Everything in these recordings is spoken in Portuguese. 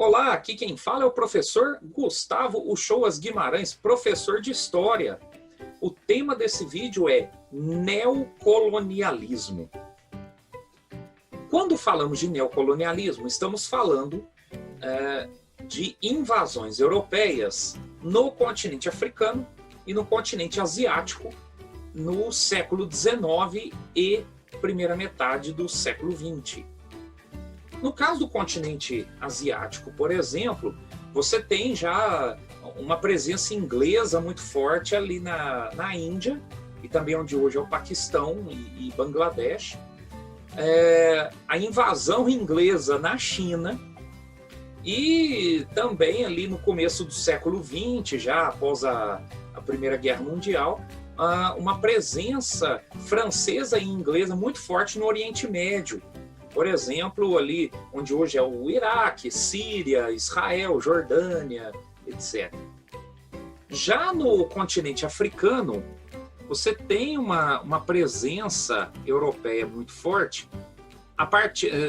Olá, aqui quem fala é o professor Gustavo Uchoas Guimarães, professor de História. O tema desse vídeo é neocolonialismo. Quando falamos de neocolonialismo, estamos falando de invasões europeias no continente africano e no continente asiático no século XIX e primeira metade do século XX. No caso do continente asiático, por exemplo, você tem já uma presença inglesa muito forte ali na Índia, e também onde hoje é o Paquistão e Bangladesh. A invasão inglesa na China e também ali no começo do século XX, já após a Primeira Guerra Mundial, uma presença francesa e inglesa muito forte no Oriente Médio. Por exemplo, ali onde hoje é o Iraque, Síria, Israel, Jordânia, etc. Já no continente africano, você tem uma presença europeia muito forte,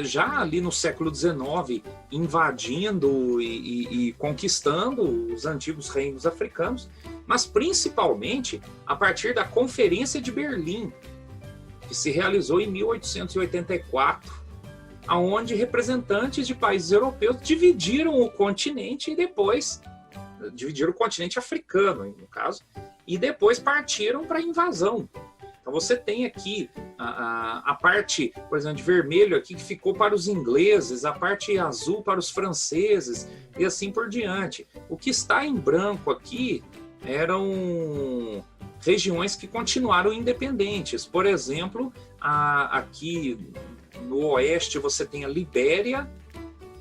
já ali no século XIX, invadindo e conquistando os antigos reinos africanos, mas principalmente a partir da Conferência de Berlim, que se realizou em 1884, onde representantes de países europeus dividiram o continente e depois dividiram o continente africano, no caso, e depois partiram para a invasão. Então você tem aqui a parte, por exemplo, de vermelho aqui que ficou para os ingleses, a parte azul para os franceses e assim por diante. O que está em branco aqui eram regiões que continuaram independentes. Por exemplo, aqui no oeste você tem a Libéria,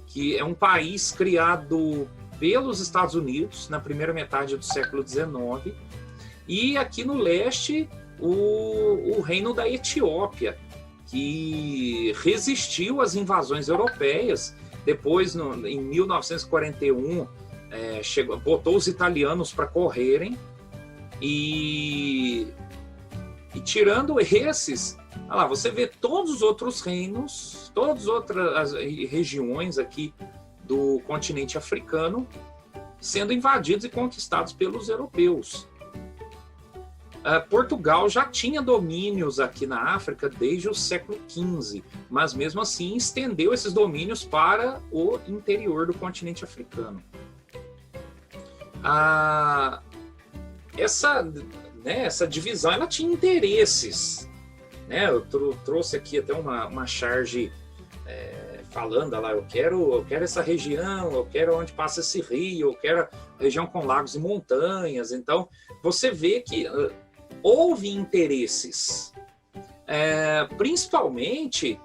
que é um país criado pelos Estados Unidos na primeira metade do século XIX, e aqui no leste o reino da Etiópia, que resistiu às invasões europeias. Depois, em 1941, botou os italianos para correrem, e tirando esses, olha lá, você vê todos os outros reinos, todas as outras regiões aqui do continente africano sendo invadidos e conquistados pelos europeus. Portugal já tinha domínios aqui na África desde o século XV, mas mesmo assim estendeu esses domínios para o interior do continente africano. Essa divisão ela tinha interesses. Eu trouxe aqui até uma charge falando lá, eu quero essa região, eu quero onde passa esse rio, eu quero a região com lagos e montanhas. Então, você vê que houve interesses, principalmente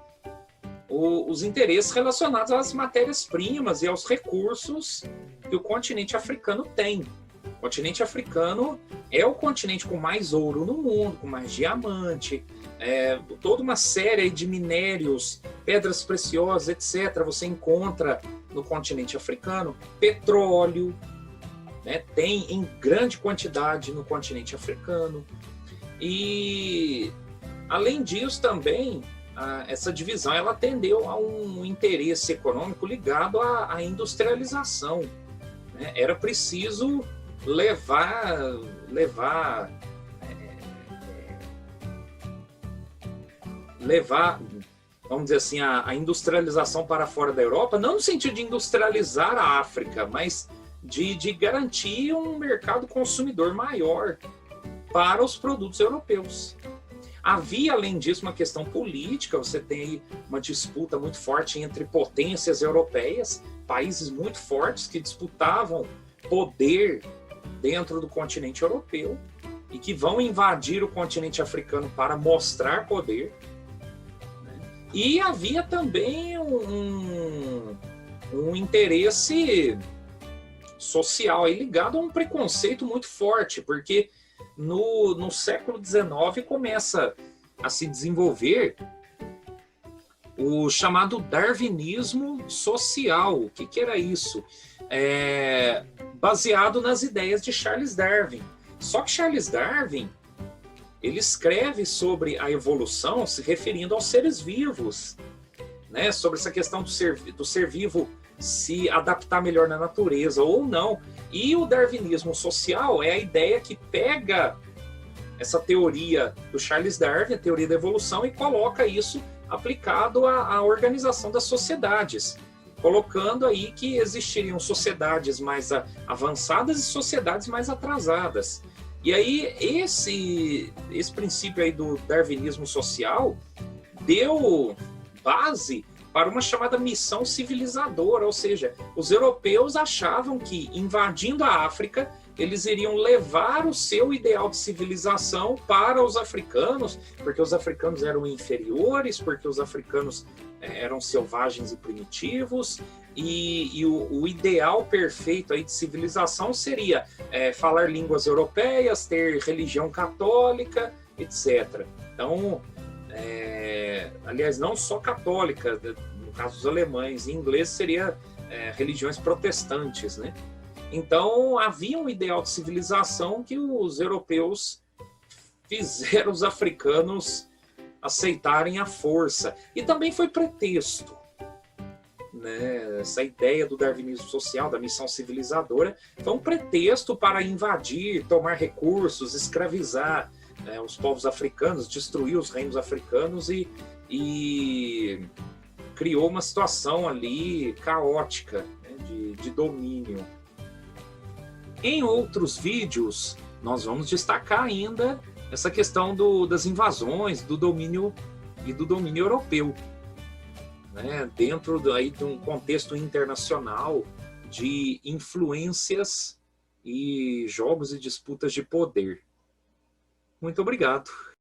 os interesses relacionados às matérias-primas e aos recursos que o continente africano tem. O continente africano é o continente com mais ouro no mundo, com mais diamante, toda uma série de minérios, pedras preciosas, etc. Você encontra no continente africano. Petróleo, tem em grande quantidade no continente africano. E, além disso, também, essa divisão ela atendeu a um interesse econômico ligado à industrialização. Era preciso levar, vamos dizer assim, a industrialização para fora da Europa, não no sentido de industrializar a África, mas de garantir um mercado consumidor maior para os produtos europeus. Havia, além disso, uma questão política. Você tem aí uma disputa muito forte entre potências europeias, países muito fortes que disputavam poder dentro do continente europeu e que vão invadir o continente africano para mostrar poder. E havia também um interesse social aí ligado a um preconceito muito forte, porque no século XIX começa a se desenvolver o chamado darwinismo social. O que era isso? Baseado nas ideias de Charles Darwin. Só que Charles Darwin, ele escreve sobre a evolução se referindo aos seres vivos, sobre essa questão do ser vivo se adaptar melhor na natureza ou não. E o darwinismo social é a ideia que pega essa teoria do Charles Darwin, a teoria da evolução, e coloca isso aplicado à organização das sociedades, colocando aí que existiriam sociedades mais avançadas e sociedades mais atrasadas. E aí esse princípio aí do darwinismo social deu base para uma chamada missão civilizadora, ou seja, os europeus achavam que invadindo a África eles iriam levar o seu ideal de civilização para os africanos, porque os africanos eram inferiores, porque os africanos eram selvagens e primitivos, e o ideal perfeito aí de civilização seria falar línguas europeias, ter religião católica, etc. Então, aliás, não só católica, no caso dos alemães, em inglês seria religiões protestantes, né? Então, havia um ideal de civilização que os europeus fizeram os africanos aceitarem à força. E também foi pretexto, né? Essa ideia do darwinismo social, da missão civilizadora, foi um pretexto para invadir, tomar recursos, escravizar os povos africanos, destruir os reinos africanos e criou uma situação ali caótica, né, de domínio. Em outros vídeos, nós vamos destacar ainda essa questão das invasões, do domínio e do domínio europeu, né, dentro de um contexto internacional de influências e jogos e disputas de poder. Muito obrigado.